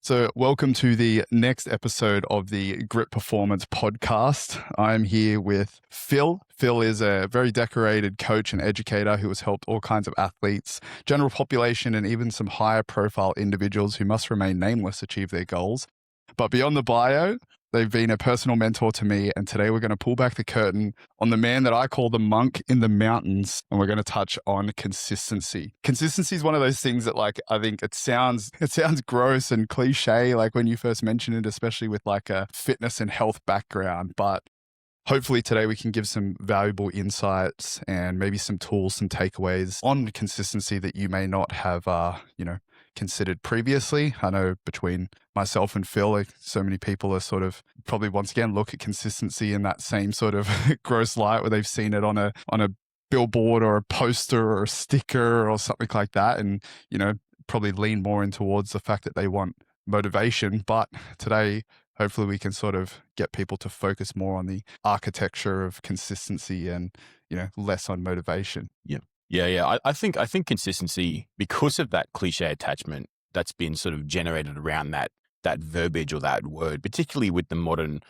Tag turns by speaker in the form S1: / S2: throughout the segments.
S1: So, welcome to the next episode of the Grit Performance podcast. I'm here with Phil. Phil is a very decorated coach and educator who has helped all kinds of athletes, general population, and even some higher profile individuals who must remain nameless achieve their goals. But beyond the bio, they've been a personal mentor to me, and today we're going to pull back the curtain on the man that I call the monk in the mountains, and we're going to touch on consistency. Consistency is one of those things that, like, I think it sounds gross and cliche, like when you first mention it, especially with like a fitness and health background. But hopefully today we can give some valuable insights and maybe some tools, some takeaways on consistency that you may not have, considered previously. I know between myself and Phil, like, so many people are sort of probably once again look at consistency in that same sort of gross light where they've seen it on a billboard or a poster or a sticker or something like that, and probably lean more in towards the fact that they want motivation. But today, hopefully we can sort of get people to focus more on the architecture of consistency and, less on motivation.
S2: Yeah. I think consistency, because of that cliche attachment that's been sort of generated around that verbiage or that word, particularly with the modern,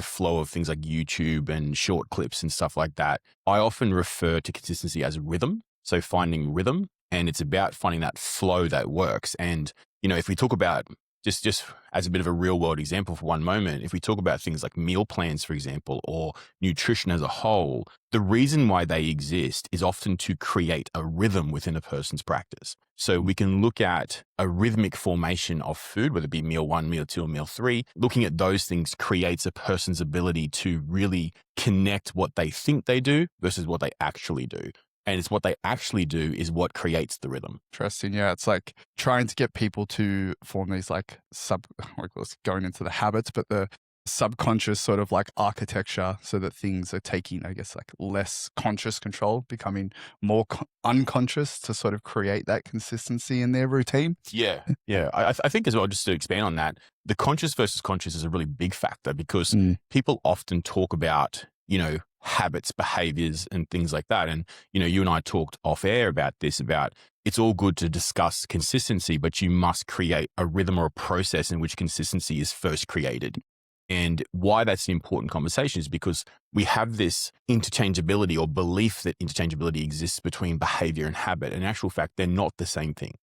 S2: flow of things like YouTube and short clips and stuff like that. I often refer to consistency as rhythm. So finding rhythm, and it's about finding that flow that works. And, if we talk about just as a bit of a real world example for one moment, if we talk about things like meal plans, for example, or nutrition as a whole, the reason why they exist is often to create a rhythm within a person's practice. So we can look at a rhythmic formation of food, whether it be meal 1, meal 2, or meal 3. Looking at those things creates a person's ability to really connect what they think they do versus what they actually do. And it's what they actually do is what creates the rhythm.
S1: Interesting. Yeah. It's like trying to get people to form these going into the habits, but the subconscious sort of like architecture so that things are taking, I guess, like less conscious control, becoming more unconscious to sort of create that consistency in their routine.
S2: Yeah. I think as well, just to expand on that, the conscious versus conscious is a really big factor because people often talk about, habits, behaviors, and things like that. And, you and I talked off air about this, about it's all good to discuss consistency, but you must create a rhythm or a process in which consistency is first created. And why that's an important conversation is because we have this interchangeability or belief that interchangeability exists between behavior and habit. In actual fact, they're not the same thing.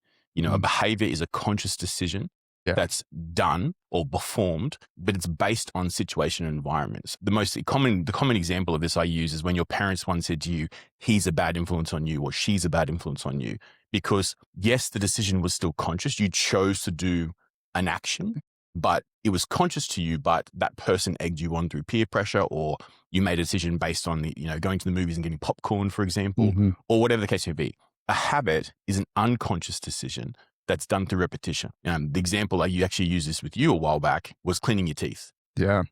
S2: A behavior is a conscious decision that's done or performed, but it's based on situation and environments. The common example of this I use is when your parents once said to you, he's a bad influence on you or she's a bad influence on you. Because yes, the decision was still conscious. You chose to do an action, but it was conscious to you, but that person egged you on through peer pressure, or you made a decision based on going to the movies and getting popcorn, for example, or whatever the case may be. A habit is an unconscious decision that's done through repetition. The example you actually used this with you a while back was cleaning your teeth.
S1: Yeah.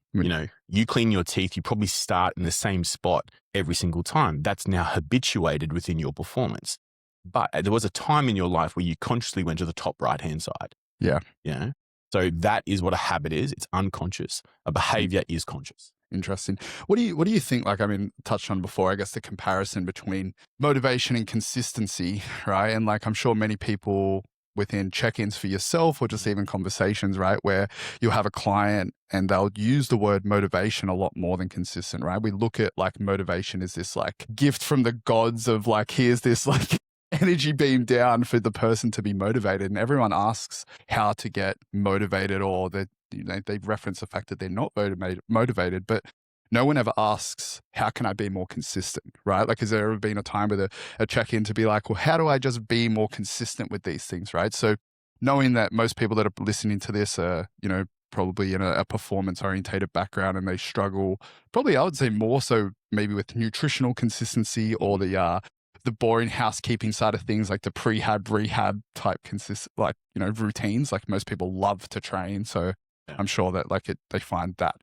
S2: You clean your teeth, you probably start in the same spot every single time. That's now habituated within your performance. But there was a time in your life where you consciously went to the top right-hand side.
S1: Yeah.
S2: So that is what a habit is. It's unconscious. A behavior is conscious.
S1: Interesting. What do you think, touched on before, I guess, the comparison between motivation and consistency, right? And I'm sure many people within check-ins for yourself or just even conversations, right, where you'll have a client and they'll use the word motivation a lot more than consistent, right? We look at motivation as this gift from the gods of here's this energy beam down for the person to be motivated. And everyone asks how to get motivated, or that they reference the fact that they're not motivated, but no one ever asks, how can I be more consistent, right? Has there ever been a time with a check-in to be well, how do I just be more consistent with these things, right? So knowing that most people that are listening to this are, probably in a performance-orientated background, and they struggle, probably I would say more so maybe with nutritional consistency or the boring housekeeping side of things, like the prehab, rehab type routines. Most people love to train. So I'm sure that they find that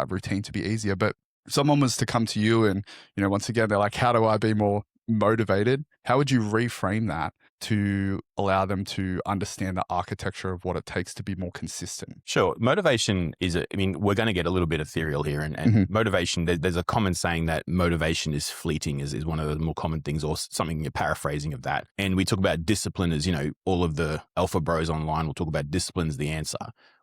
S1: routine to be easier. But if someone was to come to you and, once again, they're how do I be more motivated? How would you reframe that to allow them to understand the architecture of what it takes to be more consistent?
S2: Sure. Motivation is, we're going to get a little bit ethereal here. And motivation, there's a common saying that motivation is fleeting is one of the more common things, or something, you're paraphrasing of that. And we talk about discipline as, all of the alpha bros online will talk about discipline as the answer.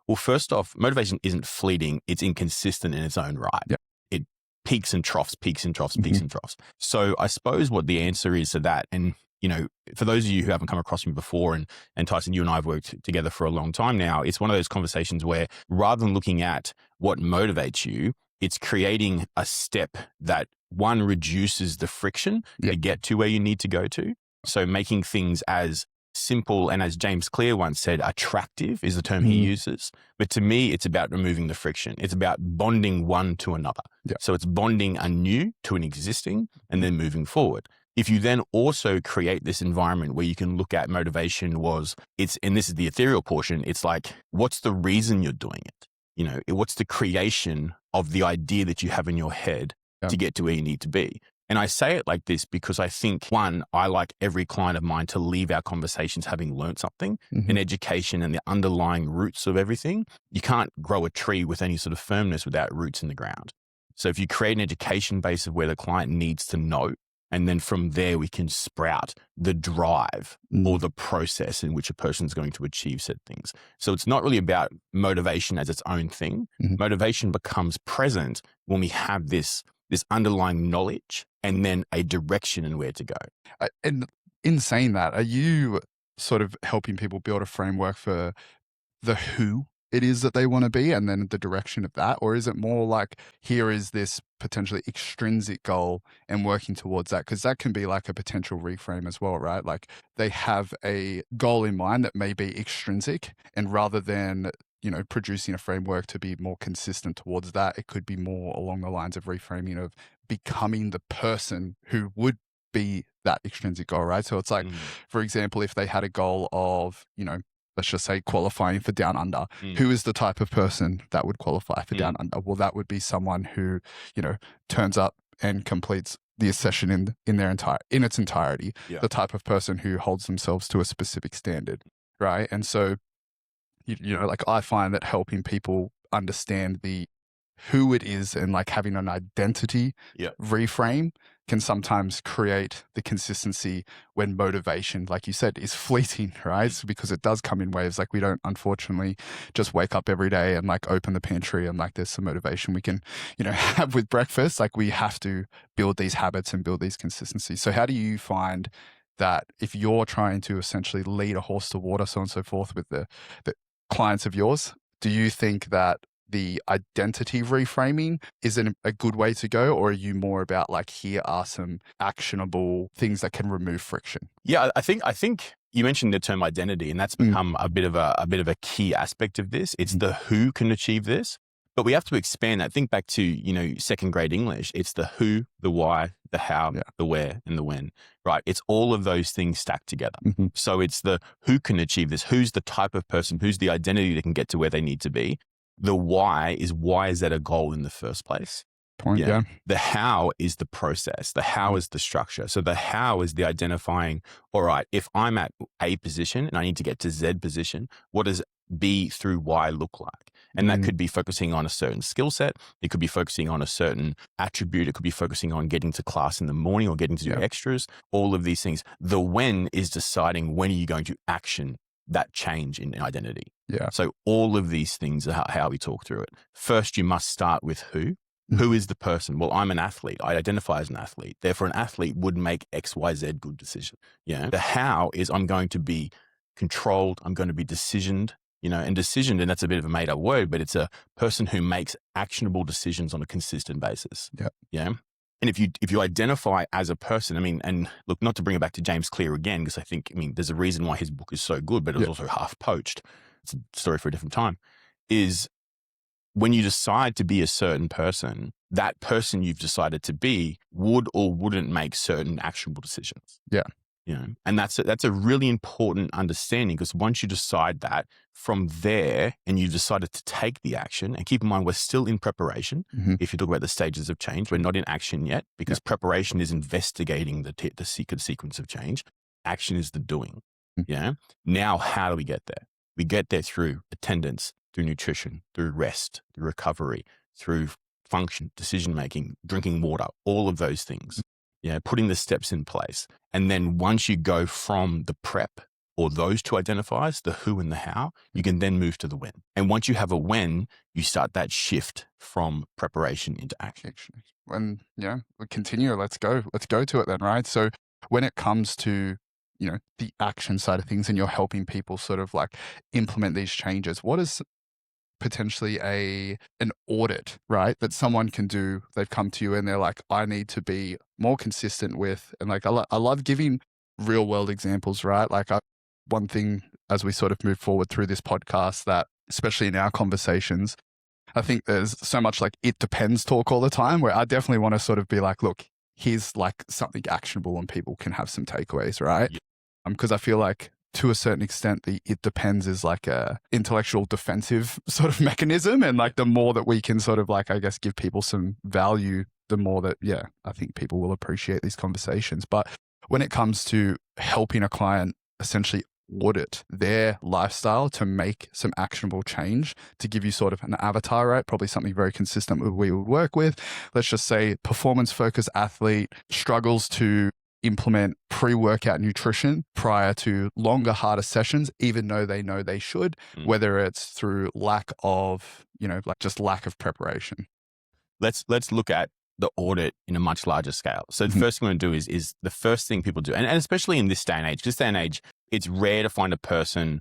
S2: Well, first off, motivation isn't fleeting. It's inconsistent in its own right.
S1: Yep.
S2: It peaks and troughs, peaks and troughs, peaks and troughs. So I suppose what the answer is to that, and for those of you who haven't come across me before, and Tyson, you and I have worked together for a long time now, it's one of those conversations where rather than looking at what motivates you, it's creating a step that, one, reduces the friction to get to where you need to go to. So making things as simple, and as James Clear once said, attractive is the term he uses. But to me, it's about removing the friction. It's about bonding one to another. So it's bonding a new to an existing and then moving forward. If you then also create this environment where you can look at motivation and this is the ethereal portion, it's like, what's the reason you're doing it? What's the creation of the idea that you have in your head to get to where you need to be? And I say it like this because I think, one, I like every client of mine to leave our conversations having learned something, an education and the underlying roots of everything. You can't grow a tree with any sort of firmness without roots in the ground. So if you create an education base of where the client needs to know, and then from there, we can sprout the drive or the process in which a person's going to achieve said things. So it's not really about motivation as its own thing. Motivation becomes present when we have this underlying knowledge and then a direction and where to go.
S1: And in saying that, are you sort of helping people build a framework for the who it is that they want to be and then the direction of that? Or is it more like, here is this potentially extrinsic goal and working towards that? Because that can be like a potential reframe as well, right? Like they have a goal in mind that may be extrinsic, and rather than producing a framework to be more consistent towards that, it could be more along the lines of reframing of becoming the person who would be that extrinsic goal, right? So it's like, for example, if they had a goal of, let's just say qualifying for Down Under, who is the type of person that would qualify for Down Under? Well, that would be someone who, turns up and completes the session in its entirety, the type of person who holds themselves to a specific standard, right? And so, like I find that helping people understand who it is and like having an identity reframe can sometimes create the consistency when motivation, like you said, is fleeting, right? So because it does come in waves. Like we don't, unfortunately, just wake up every day and like open the pantry and like there's some motivation we can, have with breakfast. Like we have to build these habits and build these consistencies. So how do you find that if you're trying to essentially lead a horse to water, so on and so forth with the clients of yours, do you think that the identity reframing isn't a good way to go, or are you more about like, here are some actionable things that can remove friction?
S2: Yeah, I think you mentioned the term identity, and that's become a bit of a key aspect of this. It's the who can achieve this, but we have to expand that. Think back to second grade English. It's the who, the why, the how, the where, and the when. Right? It's all of those things stacked together. So it's the who can achieve this. Who's the type of person? Who's the identity that can get to where they need to be? The why is that a goal in the first place? The how is the process. The how is the structure. So the how is the identifying, all right, if I'm at A position and I need to get to Z position, what does B through Y look like? And that could be focusing on a certain skill set. It could be focusing on a certain attribute. It could be focusing on getting to class in the morning or getting to do extras, all of these things. The when is deciding when are you going to action that change in identity. So all of these things are how we talk through it. First, you must start with who. Who is the person? Well, I'm an athlete. I identify as an athlete. Therefore, an athlete would make X, Y, Z good decision. The how is I'm going to be controlled. I'm going to be decisioned, and decisioned, and that's a bit of a made up word, but it's a person who makes actionable decisions on a consistent basis. And if you identify as a person, and look, not to bring it back to James Clear again, because I think, there's a reason why his book is so good, but it was also half poached. It's a story for a different time. Is when you decide to be a certain person, that person you've decided to be would or wouldn't make certain actionable decisions. And that's a really important understanding, because once you decide that, from there, and you've decided to take the action, and keep in mind, we're still in preparation. If you talk about the stages of change, we're not in action yet, because preparation is investigating the sequence of change. action is the doing.
S1: Mm.
S2: Yeah. Now, how do we get there? We get there through attendance, through nutrition, through rest, through recovery, through function, decision-making, drinking water, all of those things. Yeah. Putting the steps in place. And then once you go from the prep or those two identifiers, the who and the how, you can then move to the when. And once you have a when, you start that shift from preparation into action.
S1: When, we continue, let's go to it then, right? So when it comes to, the action side of things and you're helping people sort of like implement these changes, what is potentially an audit, right, that someone can do? They've come to you and they're like, I need to be more consistent with, and like, I love giving real world examples, right? Like one thing as we sort of move forward through this podcast that, especially in our conversations, I think there's so much like it depends talk all the time, where I definitely want to sort of be like, look, here's like something actionable and people can have some takeaways, right?
S2: Yeah.
S1: Because I feel like to a certain extent, the it depends is like a intellectual defensive sort of mechanism. And like the more that we can sort of like, I guess, give people some value, the more that, I think people will appreciate these conversations. But when it comes to helping a client essentially audit their lifestyle to make some actionable change, to give you sort of an avatar, right? Probably something very consistent with we would work with. Let's just say performance-focused athlete struggles to implement pre-workout nutrition prior to longer, harder sessions, even though they know they should, whether it's through lack of, like just lack of preparation.
S2: Let's look at the audit in a much larger scale. So the first thing we're going to do is the first thing people do, and especially in this day and age, it's rare to find a person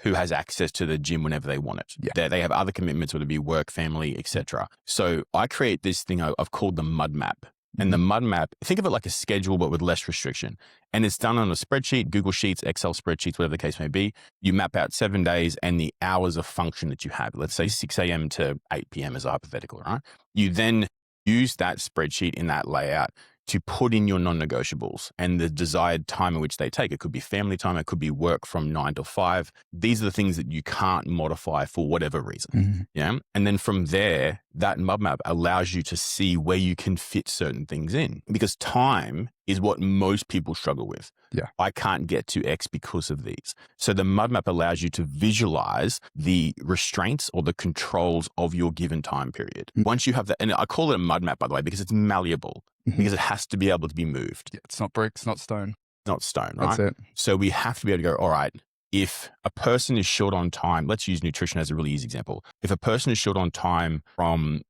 S2: who has access to the gym whenever they want it.
S1: Yeah.
S2: They have other commitments, whether it be work, family, etc. So I create this thing I've called the mud map. And the mud map, think of it like a schedule, but with less restriction. And it's done on a spreadsheet, Google Sheets, Excel spreadsheets, whatever the case may be. You map out 7 days and the hours of function that you have. Let's say 6 a.m. to 8 p.m. as a hypothetical, right? You then use that spreadsheet in that layout to put in your non-negotiables and the desired time in which they take. It could be family time. It could be work from 9 to 5. These are the things that you can't modify for whatever reason. Yeah. And then from there, that mud map allows you to see where you can fit certain things in, because time is what most people struggle with.
S1: Yeah.
S2: I can't get to X because of these. So the mud map allows you to visualize the restraints or the controls of your given time period. Once you have that, and I call it a mud map, by the way, because it's malleable, because it has to be able to be moved.
S1: Yeah, it's not bricks, not stone.
S2: Not stone, right?
S1: That's it.
S2: So we have to be able to go, all right, if a person is short on time, let's use nutrition as a really easy example. If a person is short on time from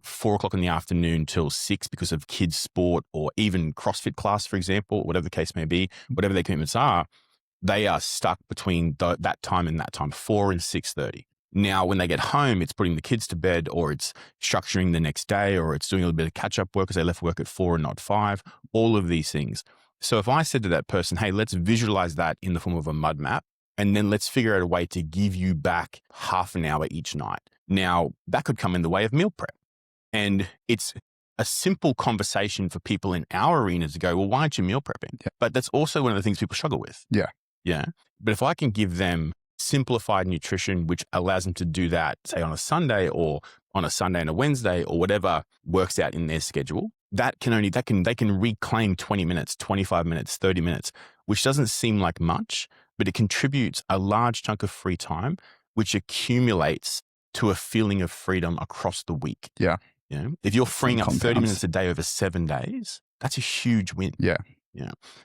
S2: 4 o'clock in the afternoon till 6 because of kids' sport or even CrossFit class, for example, whatever the case may be, whatever their commitments are, they are stuck between that time and that time, 4 and 6:30. Now, when they get home, it's putting the kids to bed, or it's structuring the next day, or it's doing a little bit of catch-up work because they left work at 4 and not 5, all of these things. So if I said to that person, hey, let's visualize that in the form of a mud map, and then let's figure out a way to give you back half an hour each night. Now, that could come in the way of meal prep. And it's a simple conversation for people in our arena to go, well, why aren't you meal prepping?
S1: Yeah.
S2: But that's also one of the things people struggle with.
S1: Yeah.
S2: Yeah. But if I can give them simplified nutrition, which allows them to do that, say on a Sunday or on a Sunday and a Wednesday or whatever works out in their schedule, they can reclaim 20 minutes, 25 minutes, 30 minutes, which doesn't seem like much, but it contributes a large chunk of free time, which accumulates to a feeling of freedom across the week.
S1: Yeah.
S2: If you're freeing up 30
S1: compounds.
S2: minutes a day over 7 days, that's a huge win.
S1: Yeah.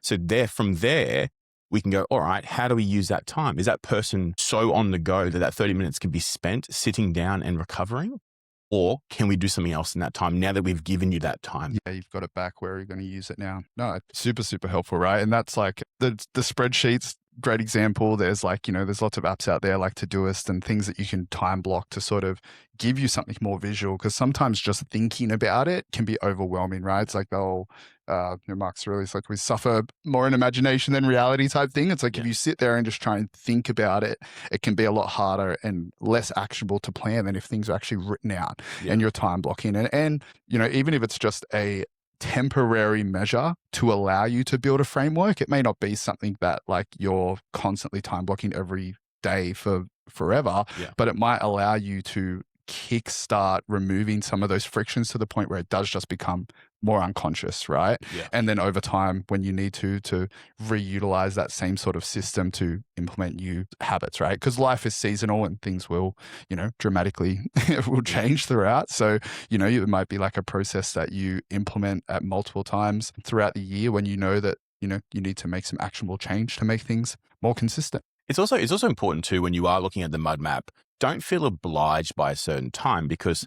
S2: So from there, we can go, all right, how do we use that time? Is that person so on the go that 30 minutes can be spent sitting down and recovering? Or can we do something else in that time now that we've given you that time?
S1: Yeah, you've got it back. Where are you going to use it now? No, super, super helpful, right? And that's like the spreadsheets, great example. There's like, there's lots of apps out there like Todoist and things that you can time block to sort of give you something more visual, because sometimes just thinking about it can be overwhelming, right? It's like the whole, Marx really is like, we suffer more in imagination than reality type thing. It's like if you sit there and just try and think about it, it can be a lot harder and less actionable to plan than if things are actually written out and you're time blocking. And even if it's just a temporary measure to allow you to build a framework, it may not be something that like you're constantly time blocking every day for forever, but it might allow you to kickstart removing some of those frictions to the point where it does just become more unconscious, right?
S2: Yeah.
S1: And then over time, when you need to reutilize that same sort of system to implement new habits, right? Because life is seasonal and things will, dramatically will change throughout. So, it might be like a process that you implement at multiple times throughout the year when you know that, you need to make some actionable change to make things more consistent.
S2: It's also important too, when you are looking at the mud map, don't feel obliged by a certain time because,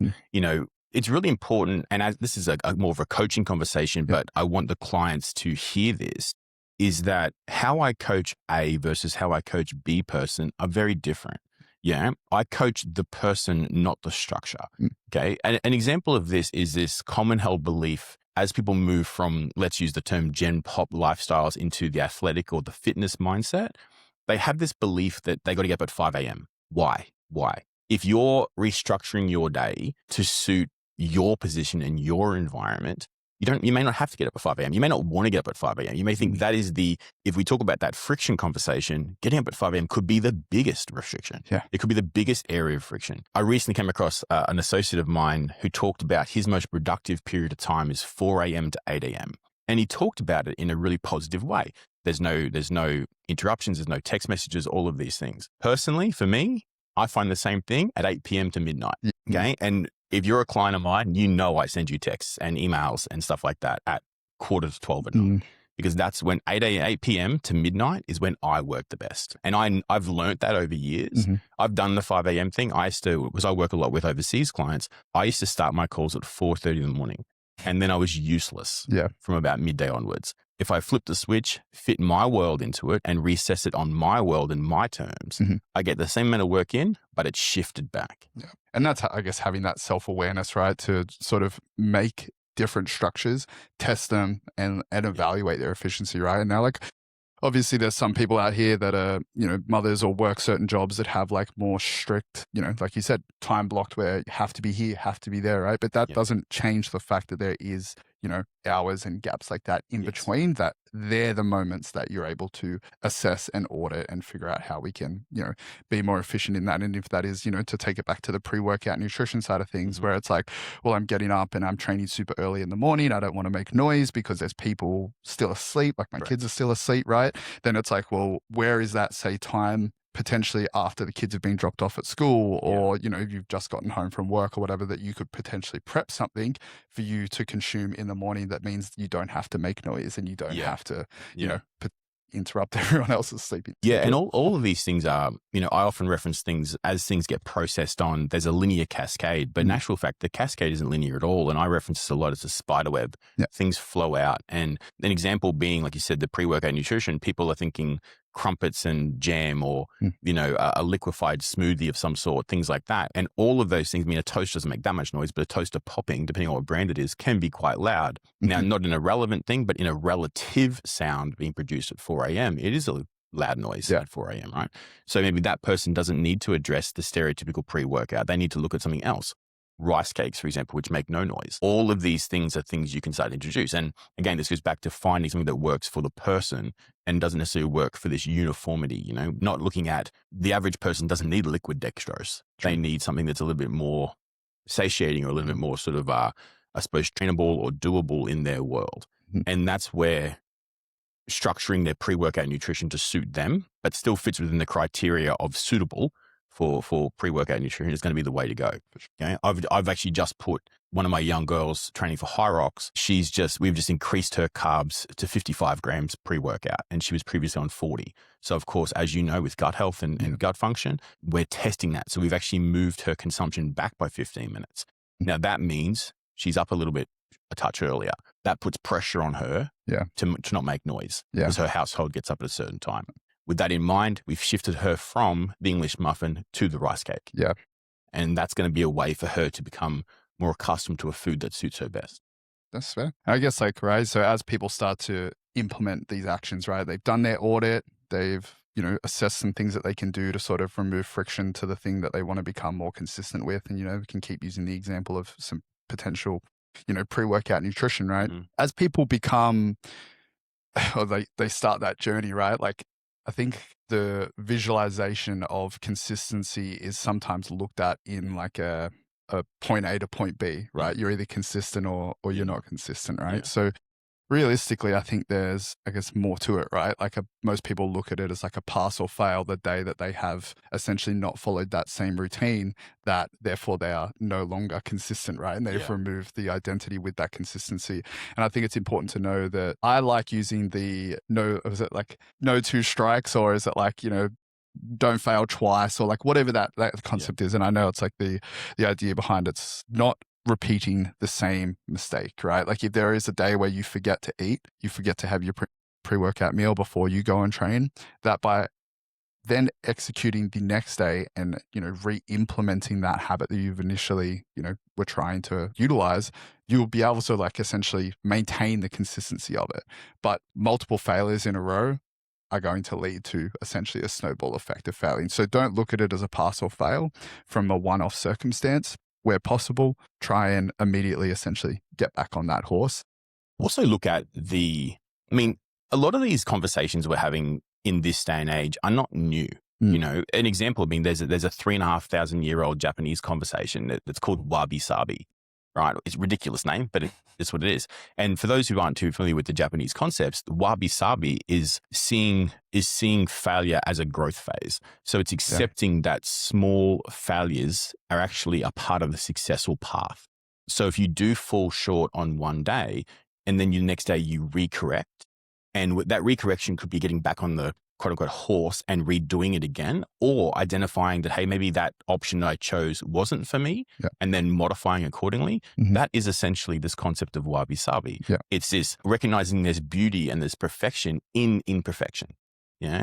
S2: it's really important. And as this is a more of a coaching conversation, but I want the clients to hear this, is that how I coach A versus how I coach B person are very different. Yeah. I coach the person, not the structure. Okay. And an example of this is this common held belief as people move from, let's use the term Gen Pop lifestyles into the athletic or the fitness mindset. They have this belief that they got to get up at 5 a.m. Why? If you're restructuring your day to suit your position and your environment, you may not have to get up at 5 a.m. You may not want to get up at 5 a.m. You may think that is if we talk about that friction conversation, getting up at 5 a.m. could be the biggest restriction.
S1: Yeah.
S2: It could be the biggest area of friction. I recently came across an associate of mine who talked about his most productive period of time is 4 a.m. to 8 a.m. And he talked about it in a really positive way. There's no interruptions, there's no text messages, all of these things. Personally, for me, I find the same thing at 8 p.m. to midnight. Okay. And if you're a client of mine, I send you texts and emails and stuff like that at 11:45 at night. Because that's when 8 p.m. to midnight is when I work the best. And I've learned that over years. I've done the 5 a.m. thing. Because I work a lot with overseas clients, I used to start my calls at 4:30 in the morning. And then I was useless from about midday onwards. If I flip the switch, fit my world into it and recess it on my world and my terms, I get the same amount of work in, but it's shifted back.
S1: Yeah. And that's, I guess, having that self-awareness, right? To sort of make different structures, test them and evaluate their efficiency, right? And now, like, obviously there's some people out here that are, mothers or work certain jobs that have like more strict, like you said, time blocked where you have to be here, have to be there, right? But that doesn't change the fact that there is, hours and gaps like that in between, that they're the moments that you're able to assess and audit and figure out how we can, be more efficient in that. And if that is, to take it back to the pre-workout nutrition side of things, where it's like, well, I'm getting up and I'm training super early in the morning. I don't want to make noise because there's people still asleep, like my kids are still asleep, right? Then it's like, well, where is that, say, time potentially after the kids have been dropped off at school, or, you've just gotten home from work or whatever, that you could potentially prep something for you to consume in the morning. That means you don't have to make noise and you don't have to, interrupt everyone else's sleeping.
S2: Yeah. And all of these things are, I often reference things as things get processed on, there's a linear cascade, but in actual fact, the cascade isn't linear at all. And I reference this a lot as a spider web. Things flow out. And an example being, like you said, the pre-workout nutrition, people are thinking crumpets and jam or, a liquefied smoothie of some sort, things like that. And all of those things, a toast doesn't make that much noise, but a toaster popping, depending on what brand it is, can be quite loud. Now, not an irrelevant thing, but in a relative sound being produced at 4 a.m., it is a loud noise at 4 a.m., right? So maybe that person doesn't need to address the stereotypical pre-workout. They need to look at something else. Rice cakes, for example, which make no noise. All of these things are things you can start to introduce. And again, this goes back to finding something that works for the person and doesn't necessarily work for this uniformity, not looking at the average person doesn't need liquid dextrose. They need something that's a little bit more satiating or a little bit more sort of, I suppose, trainable or doable in their world. And that's where structuring their pre-workout nutrition to suit them, but still fits within the criteria of suitable for pre-workout nutrition is going to be the way to go. Okay? I've actually just put one of my young girls training for High Rocks. We've just increased her carbs to 55 grams pre-workout, and she was previously on 40. So of course, as you know, with gut health and gut function, we're testing that. So we've actually moved her consumption back by 15 minutes. Now that means she's up a touch earlier. That puts pressure on her to not make noise because her household gets up at a certain time. With that in mind, we've shifted her from the English muffin to the rice cake. Yeah. And that's going to be a way for her to become more accustomed to a food that suits her best.
S1: That's fair. I guess right. So as people start to implement these actions, right, they've done their audit, they've, assessed some things that they can do to sort of remove friction to the thing that they want to become more consistent with. And, we can keep using the example of some potential, pre-workout nutrition, right? As people become, or they start that journey, right? Like, I think the visualization of consistency is sometimes looked at in like a a point A to point B, right? You're either consistent or you're not consistent, right? So realistically, I think there's, I guess, more to it, right? Like most people look at it as like a pass or fail the day that they have essentially not followed that same routine, that therefore they are no longer consistent, right? And they've removed the identity with that consistency. And I think it's important to know that I like using the is it like no two strikes, or is it like, don't fail twice, or like whatever that concept is. And I know it's like the idea behind it's not repeating the same mistake, right? Like if there is a day where you forget to eat, you forget to have your pre-workout meal before you go and train, that by then executing the next day and, re-implementing that habit that you've initially, were trying to utilize, you'll be able to like essentially maintain the consistency of it. But multiple failures in a row are going to lead to essentially a snowball effect of failing. So don't look at it as a pass or fail from a one-off circumstance. Where possible, try and immediately essentially get back on that horse.
S2: Also look at a lot of these conversations we're having in this day and age are not new. An example, there's a 3,500-year-old Japanese conversation that's called wabi sabi, right? It's a ridiculous name, but it's what it is. And for those who aren't too familiar with the Japanese concepts, wabi sabi is seeing failure as a growth phase. So it's accepting that small failures are actually a part of the successful path. So if you do fall short on one day and then the next day you recorrect, and that recorrection could be getting back on the quote unquote horse and redoing it again, or identifying that, hey, maybe that option that I chose wasn't for me and then modifying accordingly. That is essentially this concept of wabi sabi. It's this recognizing there's beauty and there's perfection in imperfection.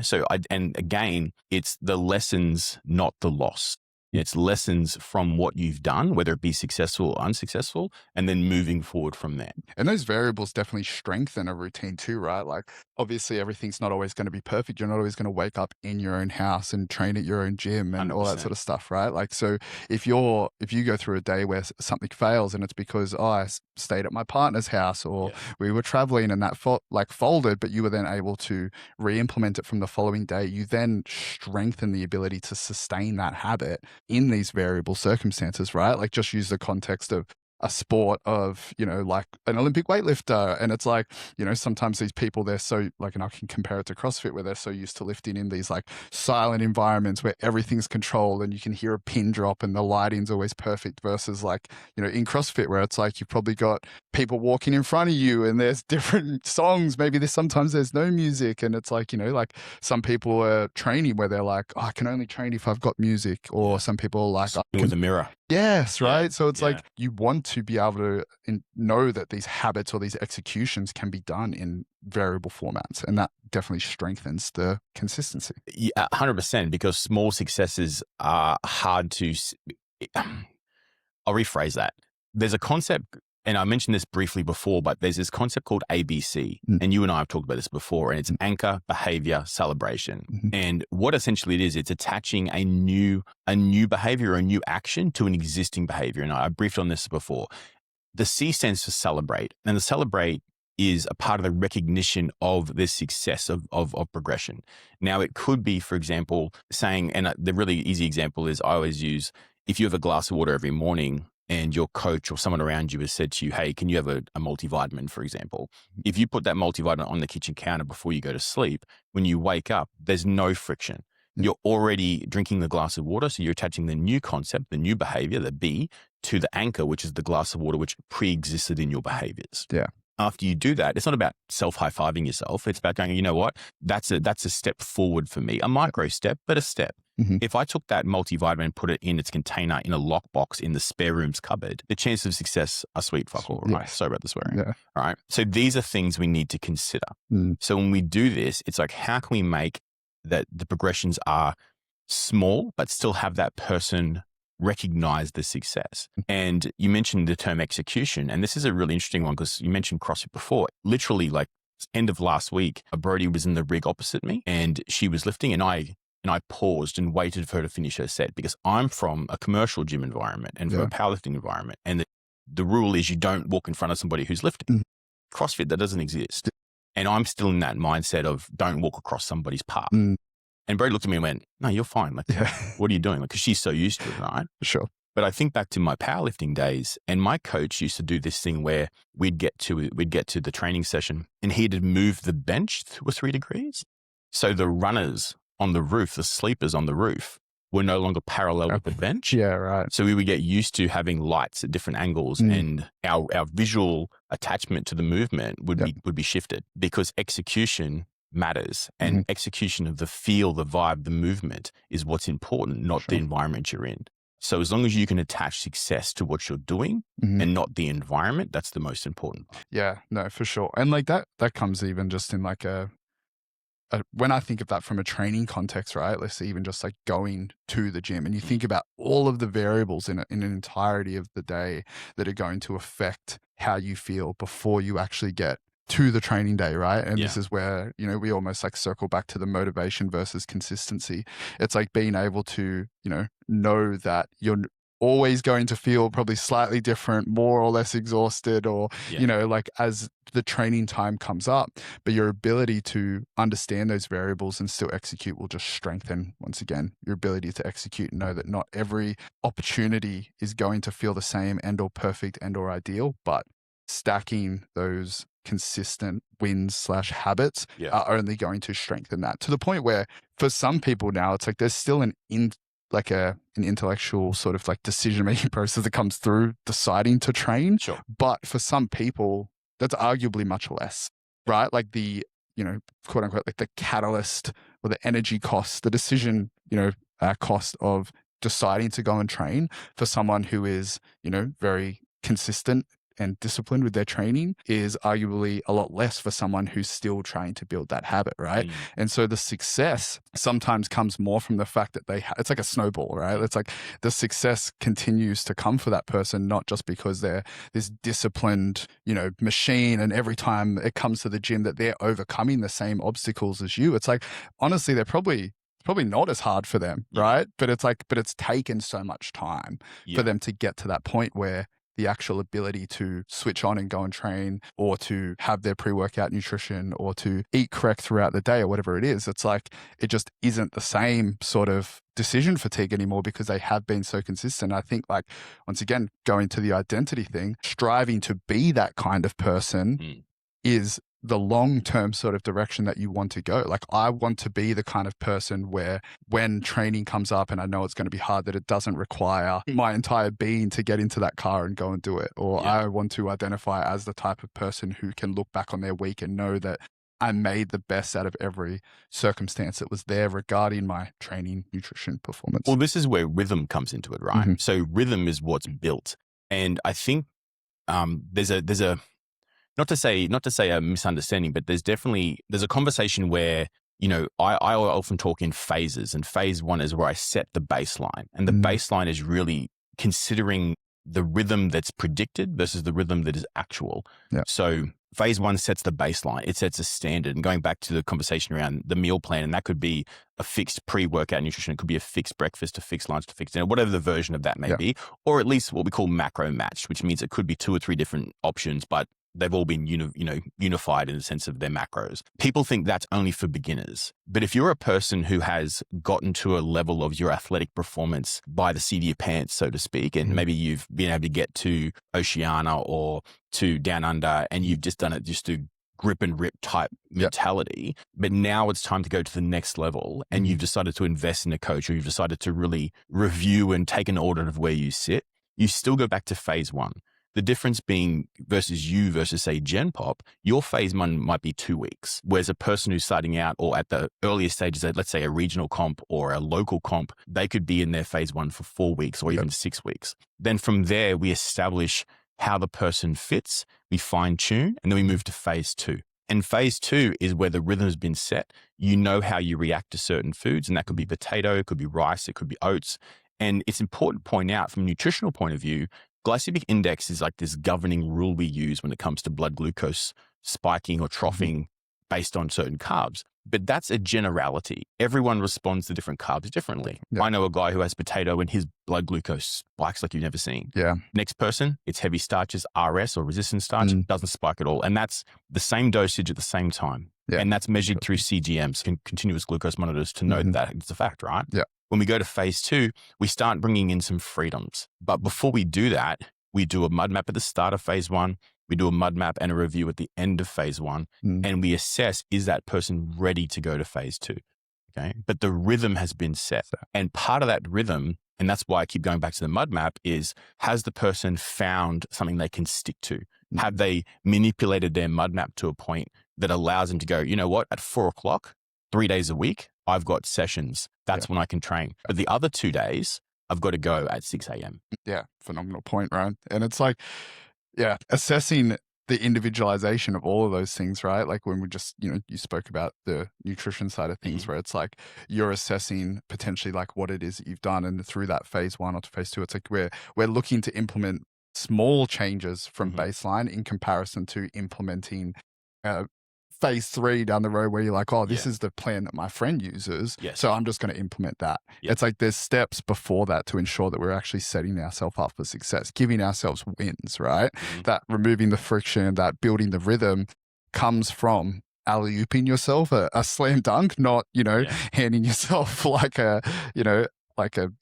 S2: So and again, it's the lessons, not the loss. It's lessons from what you've done, whether it be successful or unsuccessful, and then moving forward from there.
S1: And those variables definitely strengthen a routine too, right? Like obviously everything's not always going to be perfect. You're not always going to wake up in your own house and train at your own gym and 100%. All that sort of stuff, right? Like, so if you go through a day where something fails and it's because, I stayed at my partner's house or we were traveling and that folded, but you were then able to re-implement it from the following day, you then strengthen the ability to sustain that habit in these variable circumstances, right? Like just use the context of a sport of, like an Olympic weightlifter. And it's like, sometimes these people, they're so like, and I can compare it to CrossFit where they're so used to lifting in these like silent environments where everything's controlled and you can hear a pin drop and the lighting's always perfect versus like, in CrossFit where it's like, you've probably got people walking in front of you and there's different songs. Maybe sometimes there's no music. And it's like, like some people are training where they're like, I can only train if I've got music. Or some people are like,
S2: with a mirror.
S1: Yes, right. So it's like you want to be able to know that these habits or these executions can be done in variable formats, and that definitely strengthens the consistency.
S2: Yeah, 100%, because small successes are hard to. I'll rephrase that. There's a concept, and I mentioned this briefly before, but there's this concept called ABC, and you and I have talked about this before, and it's anchor, behavior, celebration. And what essentially it is, it's attaching a new behavior or a new action to an existing behavior. And I briefed on this before. The C stands for celebrate, and the celebrate is a part of the recognition of the success of progression. Now, it could be, for example, saying, and the really easy example is I always use, if you have a glass of water every morning, and your coach or someone around you has said to you, hey, can you have a multivitamin, for example? If you put that multivitamin on the kitchen counter before you go to sleep, when you wake up, there's no friction. You're already drinking the glass of water, so you're attaching the new concept, the new behavior, the B, to the anchor, which is the glass of water, which pre-existed in your behaviors. After you do that, it's not about self-high-fiving yourself. It's about going, you know what? That's a step forward for me, a micro step, but a step. If I took that multivitamin and put it in its container in a lockbox in the spare room's cupboard, the chances of success are sweet fuck all, right? Sorry about the swearing. All right. So these are things we need to consider. So when we do this, it's like, how can we make that the progressions are small, but still have that person recognize the success? And you mentioned the term execution, and this is a really interesting one because you mentioned CrossFit before. Literally, like end of last week, a Brody was in the rig opposite me, and she was lifting, and I paused and waited for her to finish her set because I'm from a commercial gym environment and from a powerlifting environment, and the rule is you don't walk in front of somebody who's lifting. CrossFit, that doesn't exist, and I'm still in that mindset of don't walk across somebody's path. And Brody looked at me and went, no, you're fine. Like, what are you doing? Like, because she's so used to it, right?
S1: Sure.
S2: But I think back to my powerlifting days, and my coach used to do this thing where we'd get to the training session and he'd move the bench 2 or 3 degrees. So the runners on the roof, the sleepers on the roof, were no longer parallel with the bench.
S1: Yeah, right.
S2: So we would get used to having lights at different angles, and our visual attachment to the movement would be shifted, because execution matters, and execution of the feel, the vibe, the movement is what's important, not the environment you're in. So as long as you can attach success to what you're doing and not the environment, that's the most important part.
S1: Yeah, no, for sure. And like that comes even just in like when I think of that from a training context, right? Let's say even just like going to the gym, and you think about all of the variables in an entirety of the day that are going to affect how you feel before you actually get to the training day, right? And this is where, you know, we almost like circle back to the motivation versus consistency. It's like being able to, you know that you're always going to feel probably slightly different, more or less exhausted, or, you know, like as the training time comes up, but your ability to understand those variables and still execute will just strengthen, once again, your ability to execute and know that not every opportunity is going to feel the same and or perfect and or ideal, but stacking those consistent wins / habits are only going to strengthen that, to the point where for some people now it's like there's still an intellectual sort of like decision-making process that comes through deciding to train.
S2: Sure.
S1: But for some people, that's arguably much less, right? Like the, you know, quote unquote, like the catalyst or the energy cost, the decision, you know, cost of deciding to go and train for someone who is, you know, very consistent and disciplined with their training is arguably a lot less for someone who's still trying to build that habit, right? And so the success sometimes comes more from the fact that it's like a snowball, right? It's like the success continues to come for that person, not just because they're this disciplined, you know, machine, and every time it comes to the gym that they're overcoming the same obstacles as you. It's like, honestly, they're probably not as hard for them, right? But it's taken so much time for them to get to that point where the actual ability to switch on and go and train, or to have their pre-workout nutrition, or to eat correct throughout the day, or whatever it is. It's like, it just isn't the same sort of decision fatigue anymore because they have been so consistent. I think, like, once again, going to the identity thing, striving to be that kind of person is the long-term sort of direction that you want to go. Like, I want to be the kind of person where when training comes up and I know it's going to be hard, that it doesn't require my entire being to get into that car and go and do it. Or I want to identify as the type of person who can look back on their week and know that I made the best out of every circumstance that was there regarding my training, nutrition, performance.
S2: Well, this is where rhythm comes into it, right? So rhythm is what's built. And I think there's a not to say a misunderstanding, but there's a conversation where, you know, I often talk in phases, and phase 1 is where I set the baseline, and the baseline is really considering the rhythm that's predicted versus the rhythm that is actual. So phase 1 sets the baseline. It sets a standard. And going back to the conversation around the meal plan, and that could be a fixed pre-workout nutrition. It could be a fixed breakfast, a fixed lunch, a fixed dinner, whatever the version of that may be, or at least what we call macro matched, which means it could be 2 or 3 different options, but they've all been unified in the sense of their macros. People think that's only for beginners. But if you're a person who has gotten to a level of your athletic performance by the seat of your pants, so to speak, and maybe you've been able to get to Oceania or to Down Under, and you've just done it just to grip and rip type mentality, but now it's time to go to the next level, and you've decided to invest in a coach, or you've decided to really review and take an audit of where you sit, you still go back to phase 1. The difference being versus say Gen Pop, your phase 1 might be 2 weeks, whereas a person who's starting out or at the earlier stages, let's say a regional comp or a local comp, they could be in their phase 1 for 4 weeks or even 6 weeks. Then from there, we establish how the person fits, we fine tune, and then we move to phase 2. And phase 2 is where the rhythm has been set. You know how you react to certain foods, and that could be potato, it could be rice, it could be oats. And it's important to point out from a nutritional point of view, glycemic index is like this governing rule we use when it comes to blood glucose spiking or troughing based on certain carbs. But that's a generality. Everyone responds to different carbs differently. I know a guy who has potato and his blood glucose spikes like you've never seen. Next person, it's heavy starches, RS or resistant starch, doesn't spike at all. And that's the same dosage at the same time. And that's measured through CGMs, continuous glucose monitors, to know that it's a fact, right? when we go to phase 2, we start bringing in some freedoms. But before we do that, we do a mud map at the start of phase 1. We do a mud map and a review at the end of phase 1. And we assess, is that person ready to go to phase 2? Okay. But the rhythm has been set. And part of that rhythm, and that's why I keep going back to the mud map, is has the person found something they can stick to? Have they manipulated their mud map to a point that allows them to go, you know what, at 4:00, 3 days a week, I've got sessions. That's when I can train. But the other 2 days, I've got to go at 6 a.m.
S1: Yeah, phenomenal point, right? And it's like, assessing the individualization of all of those things, right? Like when we just, you spoke about the nutrition side of things, where it's like you're assessing potentially like what it is that you've done, and through that phase 1 or to phase 2, it's like we're looking to implement small changes from baseline in comparison to implementing phase 3 down the road, where you're like, oh, this is the plan that my friend uses, so I'm just going to implement that. It's like there's steps before that to ensure that we're actually setting ourselves up for success, giving ourselves wins, right? That removing the friction, that building the rhythm comes from alley-ooping yourself a slam dunk, not, handing yourself like a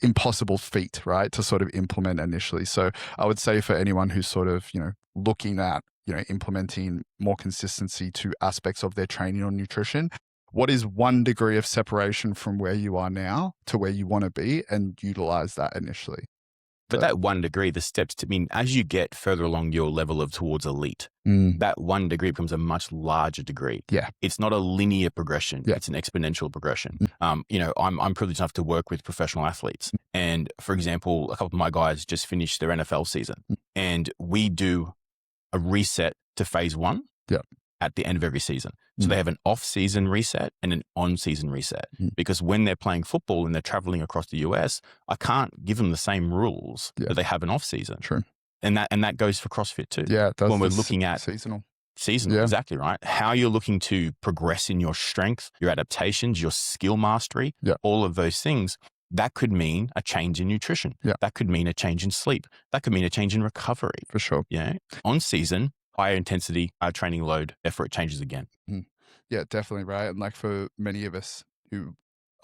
S1: impossible feat, right, to sort of implement initially. So I would say for anyone who's sort of, looking at, implementing more consistency to aspects of their training or nutrition, what is one degree of separation from where you are now to where you want to be, and utilize that initially?
S2: But that 1 degree, the steps as you get further along your level of towards elite, that 1 degree becomes a much larger degree.
S1: Yeah.
S2: It's not a linear progression. It's an exponential progression. I'm privileged enough to work with professional athletes. And for example, a couple of my guys just finished their NFL season, and we do a reset to phase 1 at the end of every season. So they have an off-season reset and an on-season reset, because when they're playing football and they're traveling across the US, I can't give them the same rules that they have an off-season.
S1: True.
S2: And that goes for CrossFit too.
S1: Yeah, it does.
S2: When we're looking at
S1: seasonal,
S2: exactly right. How you're looking to progress in your strength, your adaptations, your skill mastery, all of those things. That could mean a change in nutrition. That could mean a change in sleep. That could mean a change in recovery.
S1: For sure.
S2: Yeah. On season, higher intensity, training load, therefore it changes again.
S1: Yeah, definitely, right. And like for many of us who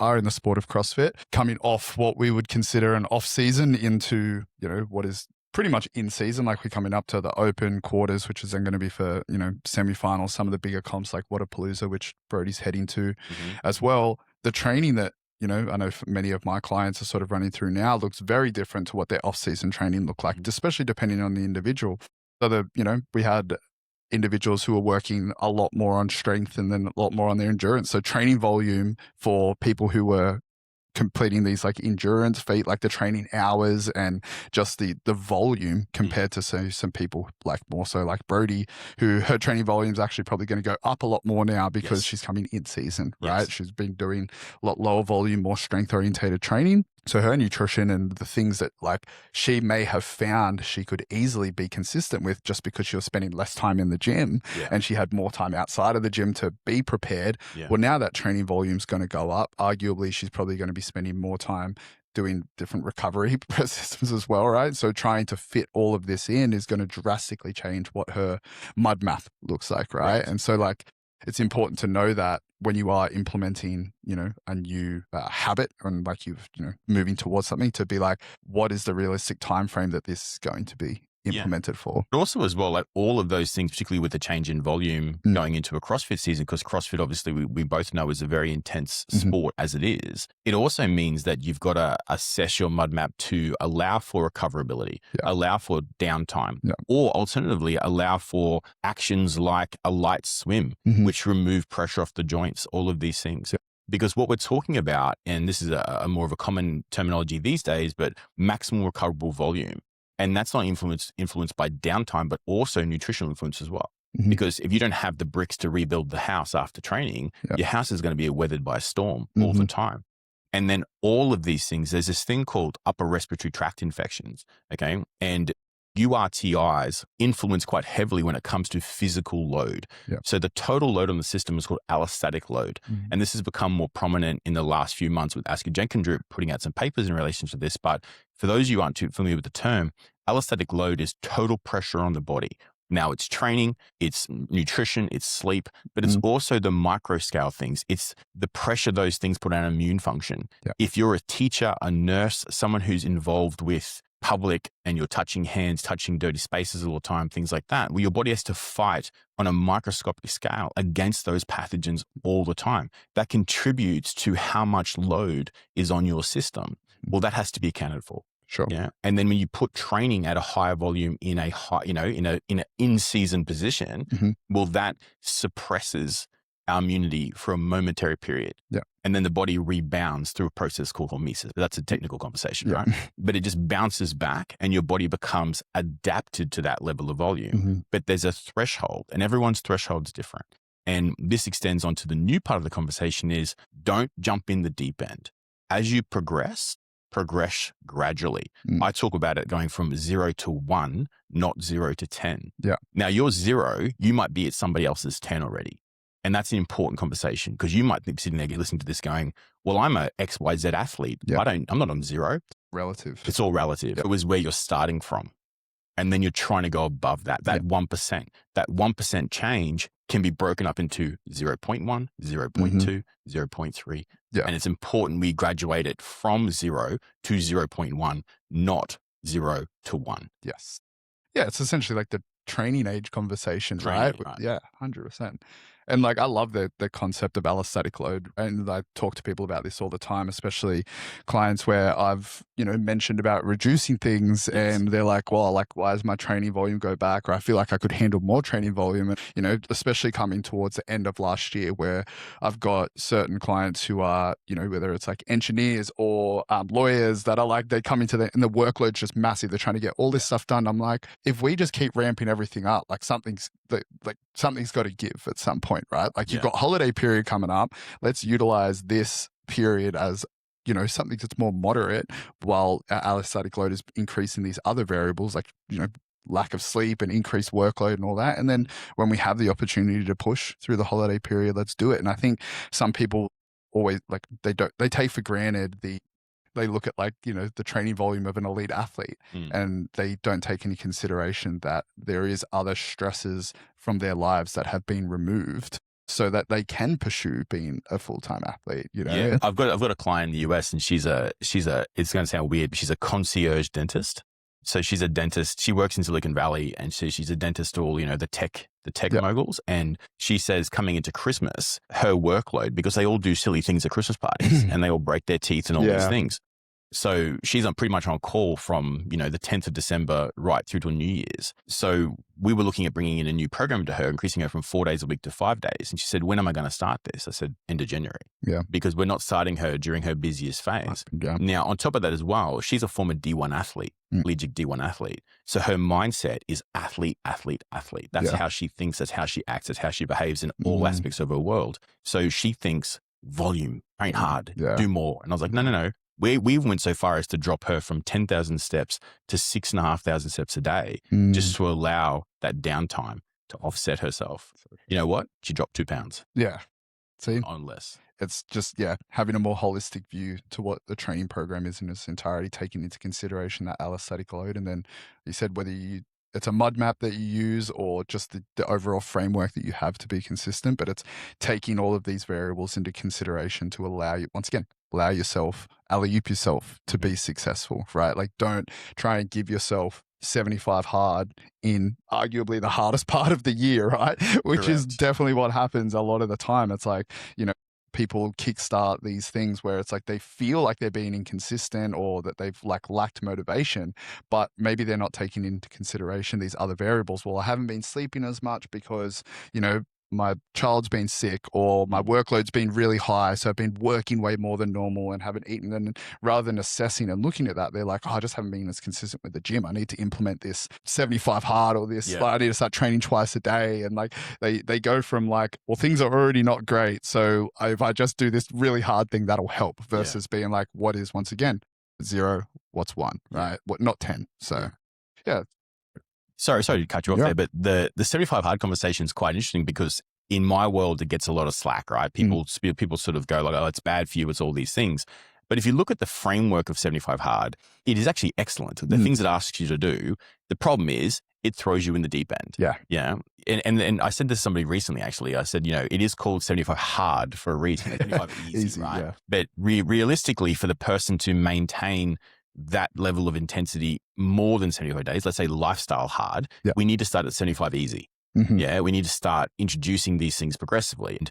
S1: are in the sport of CrossFit, coming off what we would consider an off season into, what is pretty much in season, like we're coming up to the open quarters, which is then going to be for, semifinals, some of the bigger comps like Wodapalooza, which Brody's heading to as well. The training that, I know many of my clients are sort of running through now looks very different to what their off-season training looked like, especially depending on the individual. So we had individuals who are working a lot more on strength and then a lot more on their endurance. So training volume for people who were completing these like endurance feat, like the training hours and just the volume compared to say some people like more so like Brody, who her training volume is actually probably going to go up a lot more now because she's coming in season, right? She's been doing a lot lower volume, more strength orientated training. So her nutrition and the things that like she may have found she could easily be consistent with just because she was spending less time in the gym and she had more time outside of the gym to be prepared. Well, now that training volume is going to go up. Arguably, she's probably going to be spending more time doing different recovery systems as well, right? So trying to fit all of this in is going to drastically change what her mud map looks like, right? And so like it's important to know that when you are implementing, a new habit and like moving towards something, to be like, what is the realistic time frame that this is going to be implemented for?
S2: But also as well, like all of those things, particularly with the change in volume going into a CrossFit season, because CrossFit obviously we both know is a very intense sport as it is. It also means that you've got to assess your mud map to allow for recoverability, allow for downtime, or alternatively allow for actions like a light swim, which remove pressure off the joints, all of these things. Because what we're talking about, and this is a more of a common terminology these days, but maximal recoverable volume. And that's not influenced by downtime, but also nutritional influence as well. Because if you don't have the bricks to rebuild the house after training, your house is going to be weathered by a storm all the time. And then all of these things, there's this thing called upper respiratory tract infections, okay? And URTIs influence quite heavily when it comes to physical load. So the total load on the system is called allostatic load. And this has become more prominent in the last few months with Asker Jenkins putting out some papers in relation to this. But for those of you who aren't too familiar with the term, allostatic load is total pressure on the body. Now it's training, it's nutrition, it's sleep, but it's also the micro scale things. It's the pressure those things put on immune function.
S1: Yeah.
S2: If you're a teacher, a nurse, someone who's involved with public and you're touching hands, touching dirty spaces all the time, things like that, well, your body has to fight on a microscopic scale against those pathogens all the time. That contributes to how much load is on your system. Well, that has to be accounted for.
S1: Sure.
S2: Yeah. And then when you put training at a higher volume in a high, in an in-season position, well, that suppresses our immunity for a momentary period.
S1: Yeah.
S2: And then the body rebounds through a process called hormesis. But that's a technical conversation, right? But it just bounces back and your body becomes adapted to that level of volume. But there's a threshold and everyone's threshold is different. And this extends onto the new part of the conversation is don't jump in the deep end. As you progress gradually. I talk about it going from 0 to 1, not 0 to 10.
S1: Yeah. Now
S2: your 0, you might be at somebody else's 10 already. And that's an important conversation because you might be sitting there listening to this going, well, I'm a XYZ athlete.
S1: Yeah.
S2: I'm not on 0.
S1: Relative.
S2: It's all relative. It was where you're starting from. And then you're trying to go above that 1%. That 1% change can be broken up into 0.1, 0.2, 0.3.
S1: Yeah.
S2: And it's important we graduate it from 0 to 0.1, not 0 to 1.
S1: Yes. Yeah, it's essentially like the training age conversation, right? Yeah, 100%. And like, I love the concept of allostatic load. And I talk to people about this all the time, especially clients where I've, mentioned about reducing things and they're like, well, like, why does my training volume go back? Or I feel like I could handle more training volume. And, especially coming towards the end of last year where I've got certain clients who are, whether it's like engineers or lawyers that are like, they come into and the workload's just massive. They're trying to get all this stuff done. I'm like, if we just keep ramping everything up, like something's got to give at some point, right? Like you've got holiday period coming up. Let's utilize this period as, something that's more moderate while our allostatic load is increasing these other variables like, lack of sleep and increased workload and all that. And then when we have the opportunity to push through the holiday period, let's do it. And I think some people always they take for granted they look at the training volume of an elite athlete and they don't take any consideration that there is other stresses from their lives that have been removed so that they can pursue being a full-time athlete,
S2: Yeah. I've got a client in the US and she's a, it's going to sound weird, but she's a concierge dentist. So she's a dentist. She works in Silicon Valley and so she's a dentist to all, the tech moguls. And she says coming into Christmas, her workload, because they all do silly things at Christmas parties and they all break their teeth and all these things. So she's pretty much on call from, the 10th of December right through to New Year's. So we were looking at bringing in a new program to her, increasing her from 4 days a week to 5 days. And she said, when am I going to start this? I said, end of January.
S1: Yeah.
S2: Because we're not starting her during her busiest phase. Yeah. Now, on top of that as well, she's a former D1 athlete, collegiate D1 athlete. So her mindset is athlete, athlete, athlete. That's how she thinks. That's how she acts. That's how she behaves in all aspects of her world. So she thinks volume, train hard, do more. And I was like, no. We even went so far as to drop her from 10,000 steps to 6,500 steps a day, just to allow that downtime to offset herself. You know what? She dropped 2 pounds.
S1: Yeah. See?
S2: On less.
S1: It's just, having a more holistic view to what the training program is in its entirety, taking into consideration that allostatic load. And then you said whether it's a mud map that you use or just the overall framework that you have to be consistent, but it's taking all of these variables into consideration to allow you, once again, alley-oop yourself to be successful, right? Like don't try and give yourself 75 hard in arguably the hardest part of the year, right? Which is definitely what happens a lot of the time. It's like, people kickstart these things where it's like they feel like they're being inconsistent or that they've lacked motivation, but maybe they're not taking into consideration these other variables. Well, I haven't been sleeping as much because, my child's been sick or my workload's been really high. So I've been working way more than normal and haven't eaten. And rather than assessing and looking at that, they're like, I just haven't been as consistent with the gym. I need to implement this 75 hard or this, I need to start training twice a day. And they go from things are already not great. So if I just do this really hard thing, that'll help versus being like, what is once again, 0, what's 1, right? What, not 10. So yeah.
S2: Sorry to cut you off there, but the 75 hard conversation is quite interesting because in my world, it gets a lot of slack, right? People sort of go like, oh, it's bad for you. It's all these things. But if you look at the framework of 75 hard, it is actually excellent. The things it asks you to do, the problem is it throws you in the deep end.
S1: Yeah.
S2: Yeah. And I said this to somebody recently, actually. I said, it is called 75 hard for a reason. 75 easy, right?
S1: Yeah.
S2: But realistically, for the person to maintain that level of intensity more than 75 days, let's say lifestyle hard, we need to start at 75 easy. Yeah. We need to start introducing these things progressively. And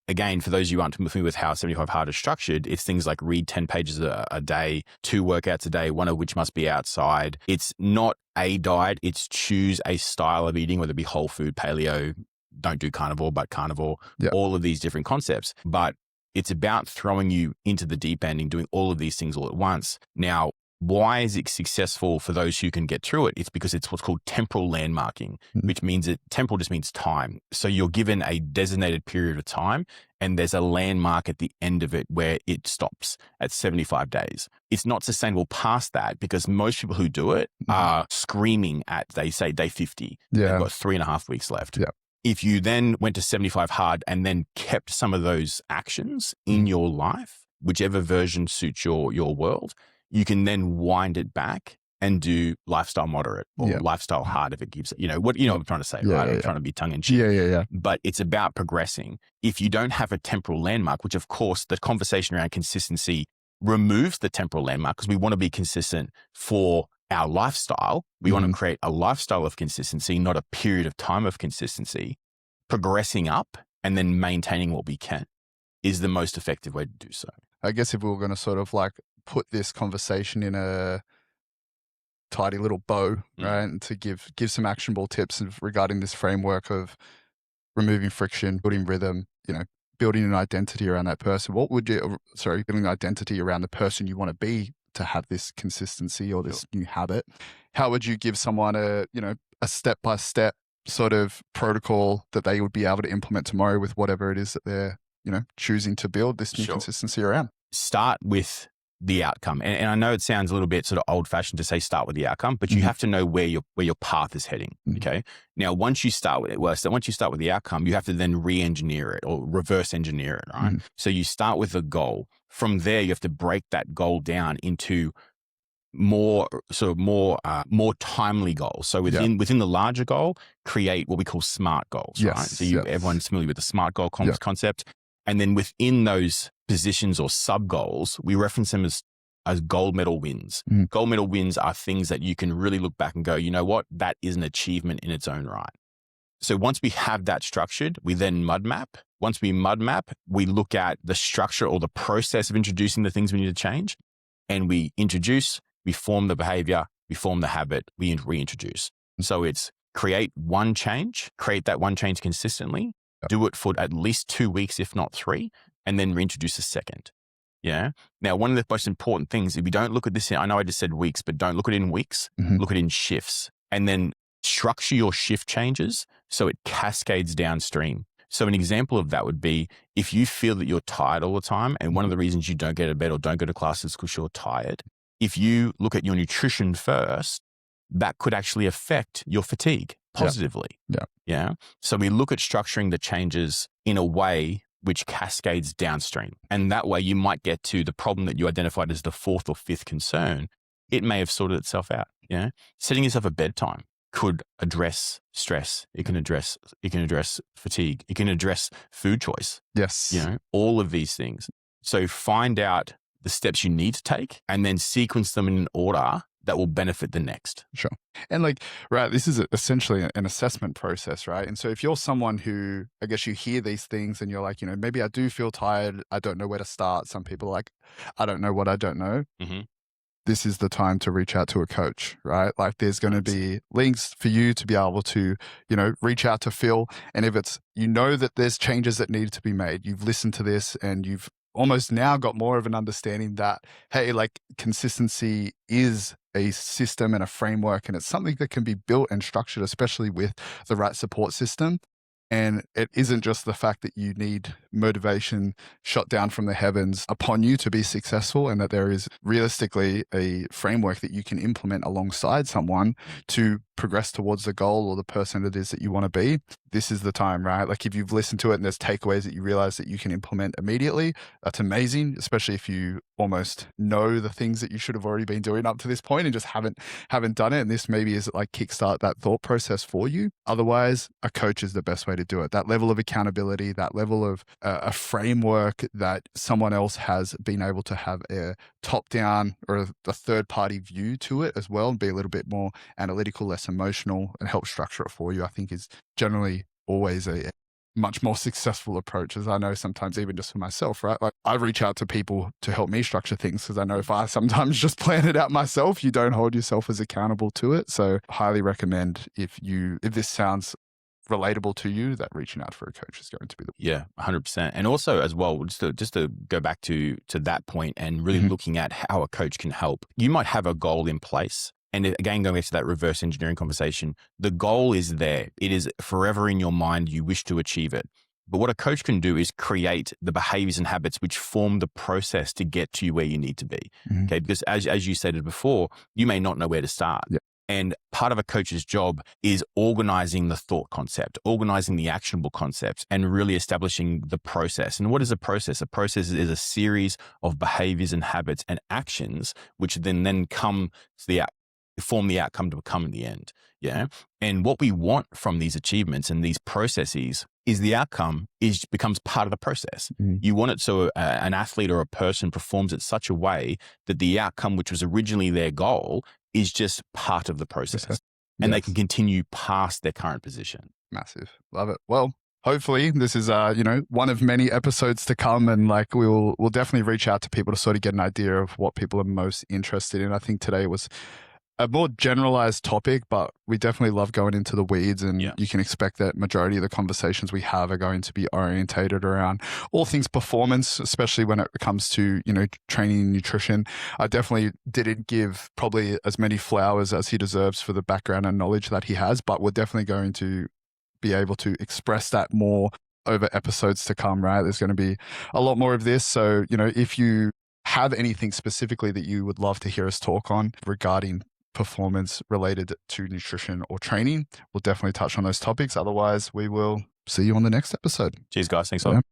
S2: again, for those of you who aren't familiar with how 75 hard is structured, it's things like read 10 pages a day, 2 workouts a day, one of which must be outside. It's not a diet. It's choose a style of eating, whether it be whole food, paleo, don't do carnivore, but carnivore, all of these different concepts. But it's about throwing you into the deep end and doing all of these things all at once. Now, why is it successful for those who can get through it? It's because it's what's called temporal landmarking, which means that temporal just means time. So you're given a designated period of time and there's a landmark at the end of it where it stops at 75 days. It's not sustainable past that because most people who do it are screaming at, they say, day 50. They've got 3.5 weeks left. If you then went to 75 hard and then kept some of those actions in your life, whichever version suits your world, you can then wind it back and do lifestyle moderate or lifestyle hard if it gives it. What I'm trying to say, right? I'm trying to be tongue in cheek. But it's about progressing. If you don't have a temporal landmark, which of course the conversation around consistency removes the temporal landmark because we want to be consistent for our lifestyle. We want to create a lifestyle of consistency, not a period of time of consistency. Progressing up and then maintaining what we can is the most effective way to do so.
S1: I guess if we were going to sort of like put this conversation in a tidy little bow, right, and to give some actionable tips regarding this framework of removing friction, building rhythm, building an identity around that person. Building an identity around the person you want to be to have this consistency or this new habit. How would you give someone a step-by-step sort of protocol that they would be able to implement tomorrow with whatever it is that they're, choosing to build this new consistency around?
S2: Start with the outcome. And I know it sounds a little bit sort of old fashioned to say start with the outcome, but you have to know where your path is heading. Okay. Now, once you start with the outcome, you have to then re-engineer it or reverse engineer it. Right. So you start with a goal. From there, you have to break that goal down into more timely goals. So within the larger goal, create what we call SMART goals. Right. So everyone's familiar with the SMART goal concept. And then within those positions or sub goals, we reference them as gold medal wins. Gold medal wins are things that you can really look back and go, you know what, that is an achievement in its own right. So once we have that structured, we then mud map. Once we mud map, we look at the structure or the process of introducing the things we need to change. And we introduce, we form the behavior, we form the habit, we reintroduce. So it's create that one change consistently, do it for at least 2 weeks, if not 3, and then reintroduce a second. Yeah. Now, one of the most important things, if we don't look at this, I know I just said weeks, but don't look at it in weeks, look at it in shifts, and then structure your shift changes so it cascades downstream. So an example of that would be if you feel that you're tired all the time, and one of the reasons you don't go to bed or don't go to class is because you're tired. If you look at your nutrition first, that could actually affect your fatigue positively. Yeah. So we look at structuring the changes in a way which cascades downstream. And that way you might get to the problem that you identified as the 4th or 5th concern. It may have sorted itself out. Yeah. Setting yourself a bedtime could address stress. It can address fatigue. It can address food choice.
S1: Yes.
S2: All of these things. So find out the steps you need to take and then sequence them in an order that will benefit the next.
S1: Sure. And this is essentially an assessment process, right? And so if you're someone who, I guess you hear these things and you're like, maybe I do feel tired. I don't know where to start. Some people are like, I don't know what I don't know. This is the time to reach out to a coach, right? Like there's going to be links for you to be able to, reach out to Phil. And if it's, that there's changes that need to be made, you've listened to this and you've almost now got more of an understanding that, hey, consistency is a system and a framework, and it's something that can be built and structured, especially with the right support system. And it isn't just the fact that you need motivation shot down from the heavens upon you to be successful, and that there is realistically a framework that you can implement alongside someone to progress towards the goal or the person it is that you want to be, this is the time, right? Like if you've listened to it and there's takeaways that you realize that you can implement immediately, that's amazing, especially if you almost know the things that you should have already been doing up to this point and just haven't done it. And this maybe is like kickstart that thought process for you. Otherwise, a coach is the best way to do it. That level of accountability, that level of a framework that someone else has been able to have a top-down or a third-party view to it as well, and be a little bit more analytical, less emotional, and help structure it for you, I think is generally always a much more successful approach, as I know sometimes even just for myself, right? Like I reach out to people to help me structure things because I know if I sometimes just plan it out myself, you don't hold yourself as accountable to it. So highly recommend if this sounds relatable to you, that reaching out for a coach is going to be the
S2: 100%. And also as well, just to go back to that point and really looking at how a coach can help. You might have a goal in place. And again, going back to that reverse engineering conversation, the goal is there. It is forever in your mind. You wish to achieve it. But what a coach can do is create the behaviors and habits which form the process to get to you where you need to be. Okay, because as you stated before, you may not know where to start.
S1: Yeah.
S2: And part of a coach's job is organizing the thought concept, organizing the actionable concepts, and really establishing the process. And what is a process? A process is a series of behaviors and habits and actions, which then come to form the outcome to come in the end. Yeah. And what we want from these achievements and these processes is the outcome becomes part of the process. You want it so an athlete or a person performs it such a way that the outcome, which was originally their goal, is just part of the process. And they can continue past their current position.
S1: Massive. Love it. Well, hopefully this is, one of many episodes to come. And like, we'll definitely reach out to people to sort of get an idea of what people are most interested in. I think today was a more generalized topic, but we definitely love going into the weeds, and you can expect that majority of the conversations we have are going to be orientated around all things performance, especially when it comes to, training and nutrition. I definitely didn't give probably as many flowers as he deserves for the background and knowledge that he has, but we're definitely going to be able to express that more over episodes to come, right? There's going to be a lot more of this. So, if you have anything specifically that you would love to hear us talk on regarding performance related to nutrition or training, we'll definitely touch on those topics. Otherwise, we will see you on the next episode.
S2: Cheers, guys. Thanks a lot.